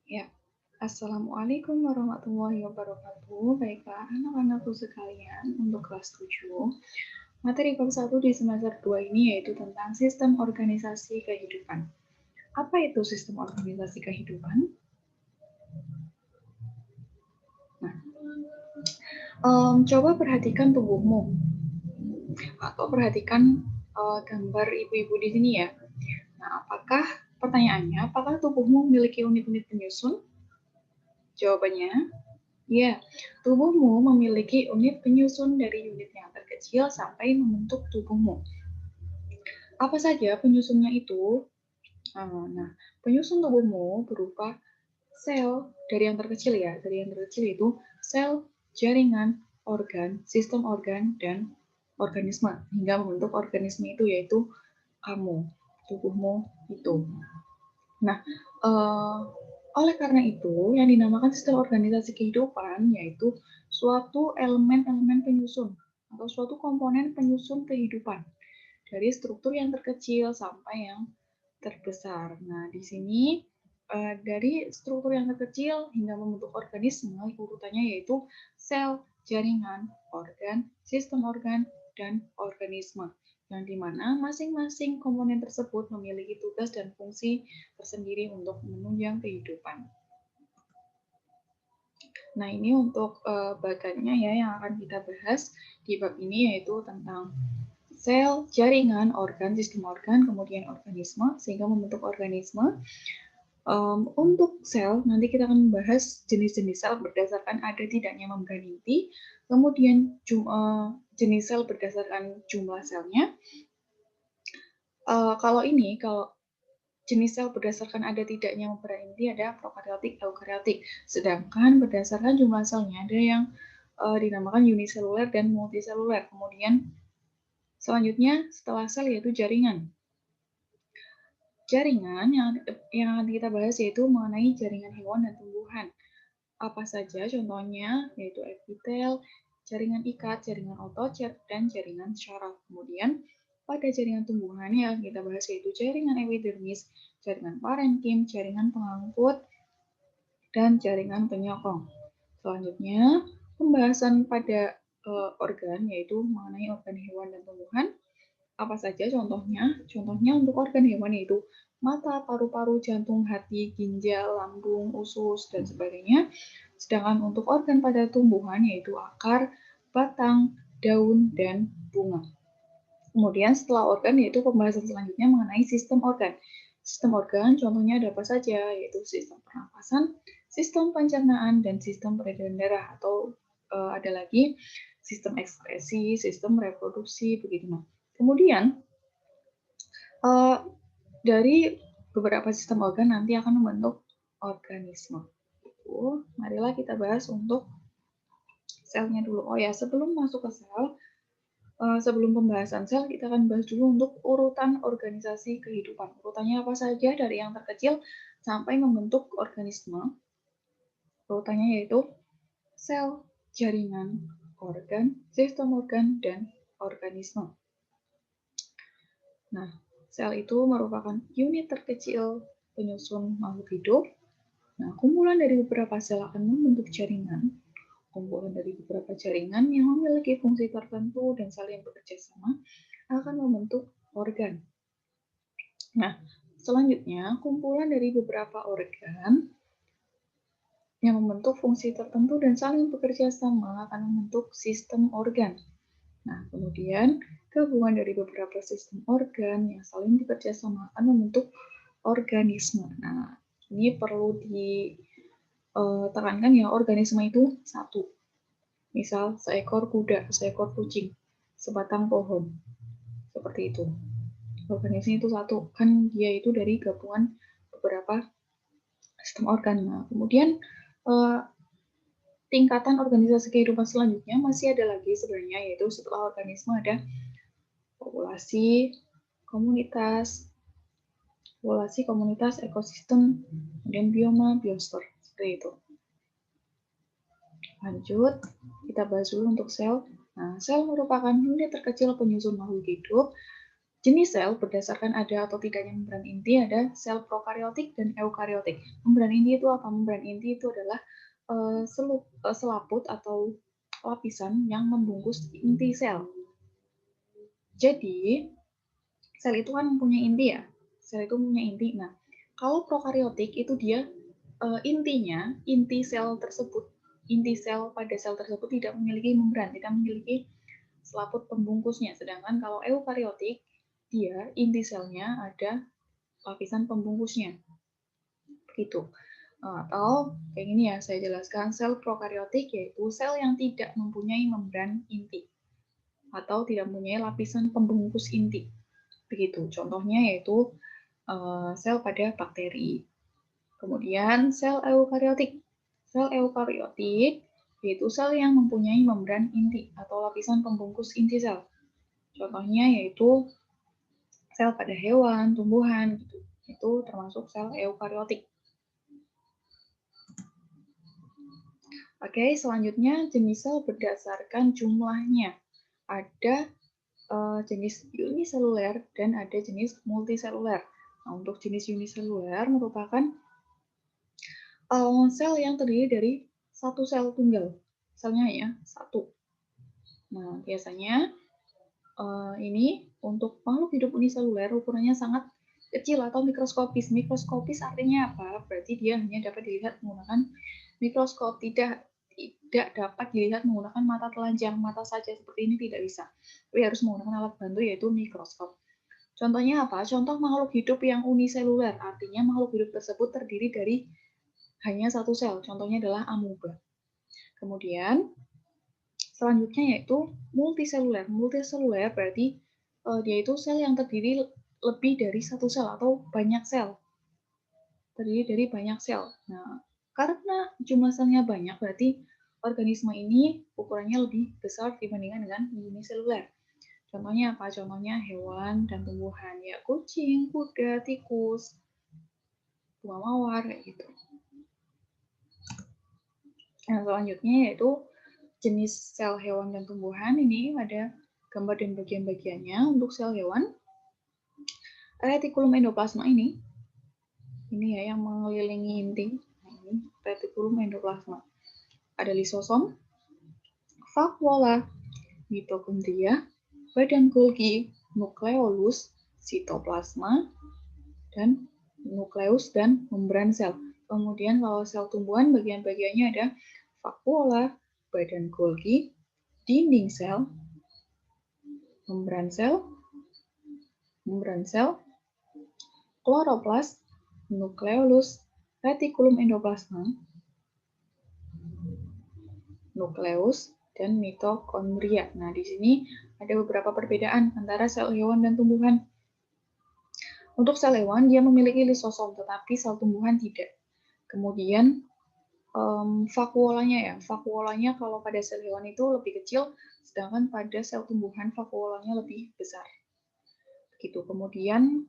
Ya, Assalamualaikum warahmatullahi wabarakatuh. Baiklah, anak-anakku sekalian, untuk kelas 7, materi bab 1 di semester 2 ini yaitu tentang sistem organisasi kehidupan. Apa itu sistem organisasi kehidupan? Nah, coba perhatikan tubuhmu atau perhatikan gambar ibu-ibu di sini ya. Nah, pertanyaannya, apakah tubuhmu memiliki unit-unit penyusun? Jawabannya, ya, tubuhmu memiliki unit penyusun dari unit yang terkecil sampai membentuk tubuhmu. Apa saja penyusunnya itu? Nah, penyusun tubuhmu berupa sel dari yang terkecil ya. Dari yang terkecil itu sel, jaringan, organ, sistem organ, dan organisme. Hingga membentuk organisme itu yaitu kamu, tubuhmu itu. Nah, oleh karena itu, yang dinamakan sistem organisasi kehidupan yaitu suatu elemen-elemen penyusun atau suatu komponen penyusun kehidupan dari struktur yang terkecil sampai yang terbesar. Nah, di sini dari struktur yang terkecil hingga membentuk organisme, urutannya yaitu sel, jaringan, organ, sistem organ, dan organisme yang dimana masing-masing komponen tersebut memiliki tugas dan fungsi tersendiri untuk menunjang kehidupan. Nah, ini untuk bagannya ya yang akan kita bahas di bab ini yaitu tentang sel, jaringan, organ, sistem organ, kemudian organisme sehingga membentuk organisme. Untuk sel, nanti kita akan membahas jenis-jenis sel berdasarkan ada tidaknya membran inti, kemudian jenis sel berdasarkan jumlah selnya. Kalau jenis sel berdasarkan ada tidaknya membran inti ada prokaryotik, eukaryotik. Sedangkan berdasarkan jumlah selnya ada yang dinamakan uniseluler dan multiseluler. Kemudian selanjutnya setelah sel yaitu jaringan. Jaringan yang akan kita bahas yaitu mengenai jaringan hewan dan tumbuhan. Apa saja contohnya yaitu epitel, jaringan ikat, jaringan otot, dan jaringan syaraf. Kemudian pada jaringan tumbuhan yang kita bahas yaitu jaringan epidermis, jaringan parenkim, jaringan pengangkut, dan jaringan penyokong. Selanjutnya, pembahasan pada organ yaitu mengenai organ hewan dan tumbuhan. Apa saja contohnya? Contohnya untuk organ hewan yaitu mata, paru-paru, jantung, hati, ginjal, lambung, usus, dan sebagainya. Sedangkan untuk organ pada tumbuhan yaitu akar, batang, daun, dan bunga. Kemudian setelah organ yaitu pembahasan selanjutnya mengenai sistem organ. Sistem organ contohnya ada apa saja yaitu sistem pernapasan, sistem pencernaan, dan sistem peredaran darah atau ada lagi sistem ekskresi, sistem reproduksi begitu. Kemudian dari beberapa sistem organ nanti akan membentuk organisme. Marilah kita bahas untuk selnya dulu. Oh ya, sebelum masuk ke sel, sebelum pembahasan sel, kita akan bahas dulu untuk urutan organisasi kehidupan. Urutannya apa saja dari yang terkecil sampai membentuk organisme. Urutannya yaitu sel, jaringan, organ, sistem organ, dan organisme. Nah, sel itu merupakan unit terkecil penyusun makhluk hidup. Nah, kumpulan dari beberapa sel akan membentuk jaringan. Kumpulan dari beberapa jaringan yang memiliki fungsi tertentu dan saling bekerja sama akan membentuk organ. Nah, selanjutnya kumpulan dari beberapa organ yang membentuk fungsi tertentu dan saling bekerja sama akan membentuk sistem organ. Nah, kemudian gabungan dari beberapa sistem organ yang saling bekerja sama akan membentuk organisme. Nah, ini perlu ditekankan ya, organisme itu satu. Misal seekor kuda, seekor kucing, sebatang pohon. Seperti itu. Organisme itu satu, kan dia itu dari gabungan beberapa sistem organ. Nah, kemudian tingkatan organisasi kehidupan selanjutnya masih ada lagi sebenarnya, yaitu setelah organisme ada populasi, komunitas, ekosistem, dan bioma, biosfer. Seperti itu. Lanjut, kita bahas dulu untuk sel. Nah, sel merupakan unit terkecil penyusun makhluk hidup. Jenis sel berdasarkan ada atau tidaknya membran inti ada sel prokariotik dan eukariotik. Membran inti itu apa? Membran inti itu adalah selaput atau lapisan yang membungkus inti sel. Jadi, sel itu kan mempunyai inti ya. Sel itu mempunyai inti. Nah, kalau prokariotik itu dia intinya, inti sel tersebut, inti sel pada sel tersebut tidak memiliki membran, tidak memiliki selaput pembungkusnya. Sedangkan kalau eukariotik, dia inti selnya ada lapisan pembungkusnya. Begitu. Atau kayak gini ya, saya jelaskan sel prokariotik yaitu sel yang tidak mempunyai membran inti atau tidak mempunyai lapisan pembungkus inti. Begitu. Contohnya yaitu sel pada bakteri. Kemudian sel eukariotik. Sel eukariotik yaitu sel yang mempunyai membran inti atau lapisan pembungkus inti sel. Contohnya yaitu sel pada hewan, tumbuhan, gitu. Itu termasuk sel eukariotik. Oke, selanjutnya jenis sel berdasarkan jumlahnya. Ada jenis uniseluler dan ada jenis multiseluler. Nah, untuk jenis uniseluler merupakan sel yang terdiri dari satu sel tunggal. Selnya ya, satu. Nah, biasanya ini untuk makhluk hidup uniseluler ukurannya sangat kecil atau mikroskopis. Mikroskopis artinya apa? Berarti dia hanya dapat dilihat menggunakan mikroskop, tidak dapat dilihat menggunakan mata telanjang, mata saja seperti ini tidak bisa. Tapi harus menggunakan alat bantu yaitu mikroskop. Contohnya apa? Contoh makhluk hidup yang uniseluler, artinya makhluk hidup tersebut terdiri dari hanya satu sel. Contohnya adalah amoeba. Kemudian selanjutnya yaitu multiseluler. Multiseluler berarti dia itu sel yang terdiri lebih dari satu sel atau banyak sel. Terdiri dari banyak sel. Nah, karena jumlah selnya banyak, berarti organisme ini ukurannya lebih besar dibandingkan dengan uniseluler. Contohnya apa? Contohnya hewan dan tumbuhan. Ya, kucing, kuda, tikus, bunga mawar, kayak gitu. Nah, selanjutnya yaitu jenis sel hewan dan tumbuhan. Ini ada gambar dan bagian-bagiannya. Untuk sel hewan, retikulum endoplasma ini ya yang mengelilingi inti. Nah, ini retikulum endoplasma. Ada lisosom, vakuola, mitokondria, badan Golgi, nukleolus, sitoplasma, dan nukleus dan membran sel. Kemudian kalau sel tumbuhan bagian-bagiannya ada vakuola, badan Golgi, dinding sel, membran sel, kloroplas, nukleolus, retikulum endoplasma, nukleus, dan mitokondria. Nah, di sini ada beberapa perbedaan antara sel hewan dan tumbuhan. Untuk sel hewan, dia memiliki lisosom, tetapi sel tumbuhan tidak. Kemudian, vakuolanya kalau pada sel hewan itu lebih kecil, sedangkan pada sel tumbuhan vakuolanya lebih besar. Begitu. Kemudian,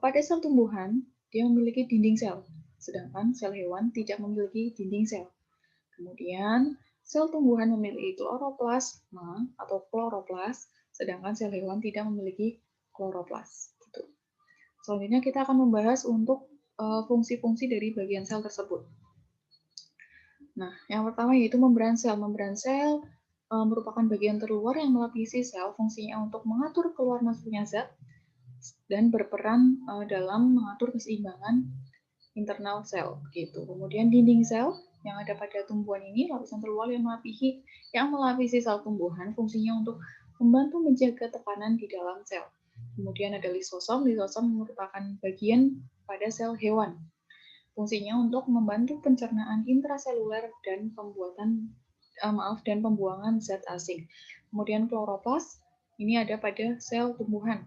pada sel tumbuhan, dia memiliki dinding sel, sedangkan sel hewan tidak memiliki dinding sel. Kemudian, sel tumbuhan memiliki kloroplasma atau kloroplas, sedangkan sel hewan tidak memiliki kloroplas. Gitu. Selanjutnya kita akan membahas untuk fungsi-fungsi dari bagian sel tersebut. Nah, yang pertama yaitu membran sel. Membran sel merupakan bagian terluar yang melapisi sel, fungsinya untuk mengatur keluar masuknya zat dan berperan dalam mengatur keseimbangan internal sel. Gitu. Kemudian dinding sel yang ada pada tumbuhan ini, lapisan terluar yang melapisi sel tumbuhan, fungsinya untuk membantu menjaga tekanan di dalam sel. Kemudian ada lisosom. Lisosom merupakan bagian pada sel hewan. Fungsinya untuk membantu pencernaan intraseluler dan pembuangan zat asing. Kemudian kloroplas, ini ada pada sel tumbuhan.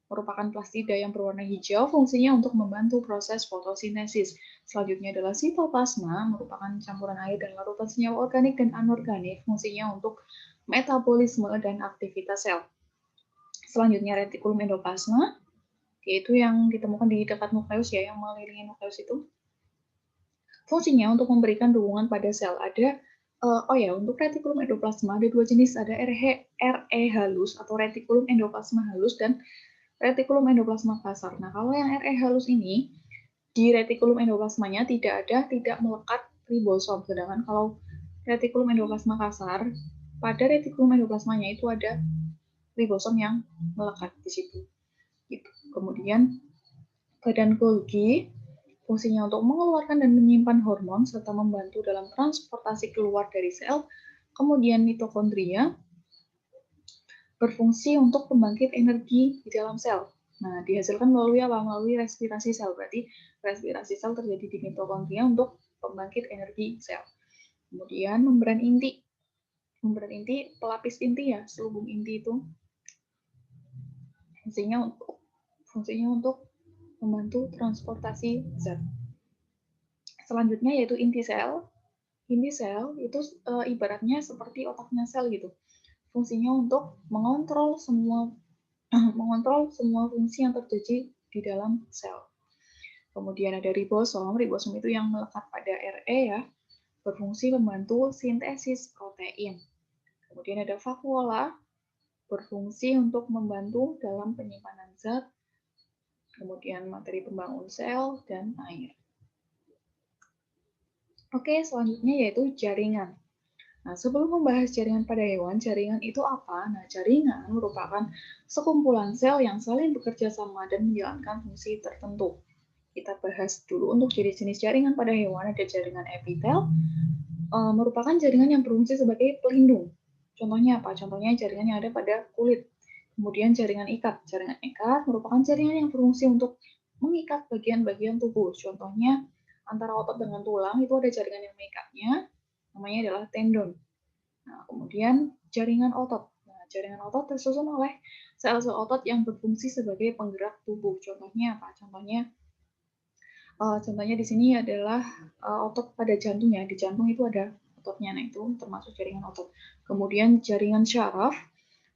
Merupakan plastida yang berwarna hijau, fungsinya untuk membantu proses fotosintesis. Selanjutnya adalah sitoplasma, merupakan campuran air dan larutan senyawa organik dan anorganik, fungsinya untuk metabolisme dan aktivitas sel. Selanjutnya retikulum endoplasma, yaitu yang ditemukan di dekat nukleus ya, yang mengelilingi nukleus itu. Fungsinya untuk memberikan dukungan pada sel. Ada Oh ya, untuk retikulum endoplasma ada dua jenis, ada RE halus atau retikulum endoplasma halus dan retikulum endoplasma kasar. Nah, kalau yang RE halus ini di retikulum endoplasmanya tidak melekat ribosom, sedangkan kalau retikulum endoplasma kasar pada retikulum endoplasmanya itu ada ribosom yang melekat di situ. Gitu. Kemudian badan Golgi fungsinya untuk mengeluarkan dan menyimpan hormon serta membantu dalam transportasi keluar dari sel. Kemudian mitokondria berfungsi untuk pembangkit energi di dalam sel. Nah, dihasilkan melalui apa? Melalui respirasi sel. Berarti respirasi sel terjadi di mitokondria untuk pembangkit energi sel. Kemudian membran inti. Membran inti, pelapis inti ya, selubung inti itu fungsinya untuk membantu transportasi zat. Selanjutnya yaitu inti sel. Inti sel itu ibaratnya seperti otaknya sel gitu. Fungsinya untuk mengontrol semua fungsi yang terjadi di dalam sel. Kemudian ada ribosom. Ribosom itu yang melekat pada RE ya, berfungsi membantu sintesis protein. Kemudian ada vakuola, berfungsi untuk membantu dalam penyimpanan zat. Kemudian materi pembangun sel dan air. Oke, selanjutnya yaitu jaringan. Nah, sebelum membahas jaringan pada hewan, jaringan itu apa? Nah, jaringan merupakan sekumpulan sel yang saling bekerja sama dan menjalankan fungsi tertentu. Kita bahas dulu untuk jenis-jenis jaringan pada hewan. Ada jaringan epitel, merupakan jaringan yang berfungsi sebagai pelindung. Contohnya apa? Contohnya jaringan yang ada pada kulit. Kemudian jaringan ikat. Jaringan ikat merupakan jaringan yang berfungsi untuk mengikat bagian-bagian tubuh. Contohnya antara otot dengan tulang itu ada jaringan yang mengikatnya, namanya adalah tendon. Nah, kemudian jaringan otot. Nah, jaringan otot tersusun oleh sel-sel otot yang berfungsi sebagai penggerak tubuh. Contohnya apa? Contohnya di sini adalah otot pada jantung ya. Di jantung itu ada ototnya, nah itu termasuk jaringan otot. Kemudian jaringan syaraf.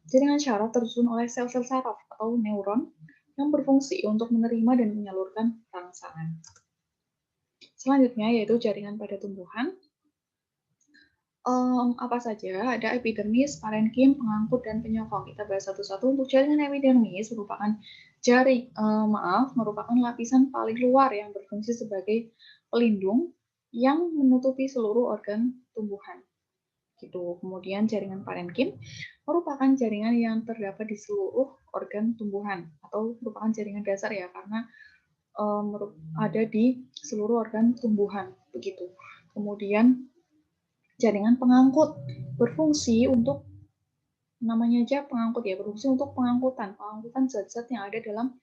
Jaringan syaraf tersusun oleh sel-sel saraf atau neuron yang berfungsi untuk menerima dan menyalurkan rangsangan. Selanjutnya yaitu jaringan pada tumbuhan. Apa saja? Ada epidermis, parenkim, pengangkut, dan penyokong. Kita bahas satu-satu. Untuk jaringan epidermis merupakan merupakan lapisan paling luar yang berfungsi sebagai pelindung yang menutupi seluruh organ tumbuhan. Gitu. Kemudian jaringan parenkim merupakan jaringan yang terdapat di seluruh organ tumbuhan atau merupakan jaringan dasar ya karena ada di seluruh organ tumbuhan begitu. Kemudian jaringan pengangkut berfungsi untuk namanya aja pengangkut ya, berfungsi untuk pengangkutan zat-zat yang ada dalam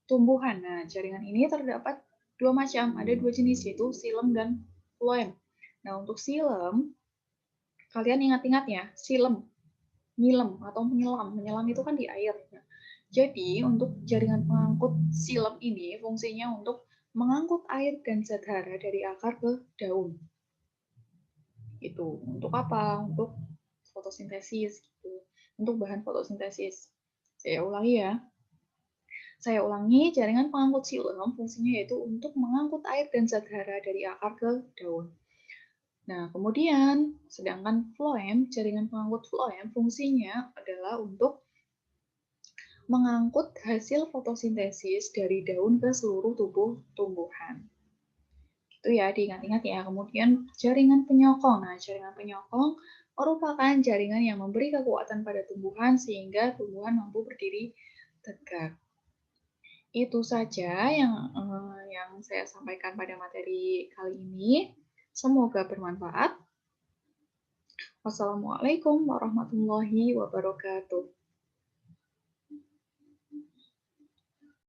tumbuhan. Nah, jaringan ini terdapat dua macam, ada dua jenis yaitu silem dan floem. Nah, untuk silem kalian ingat-ingat ya, silem, nyilem atau menyelam itu kan di air. Nah, jadi untuk jaringan pengangkut silem ini fungsinya untuk mengangkut air dan zat hara dari akar ke daun. Itu untuk apa? Untuk fotosintesis gitu. Untuk bahan fotosintesis. Saya ulangi ya. Jaringan pengangkut silem fungsinya yaitu untuk mengangkut air dan zat hara dari akar ke daun. Nah, kemudian sedangkan floem, jaringan pengangkut floem fungsinya adalah untuk mengangkut hasil fotosintesis dari daun ke seluruh tubuh tumbuhan. Itu ya, diingat-ingat ya. Kemudian jaringan penyokong. Nah, jaringan penyokong merupakan jaringan yang memberi kekuatan pada tumbuhan sehingga tumbuhan mampu berdiri tegak. Itu saja yang saya sampaikan pada materi kali ini. Semoga bermanfaat. Wassalamualaikum warahmatullahi wabarakatuh.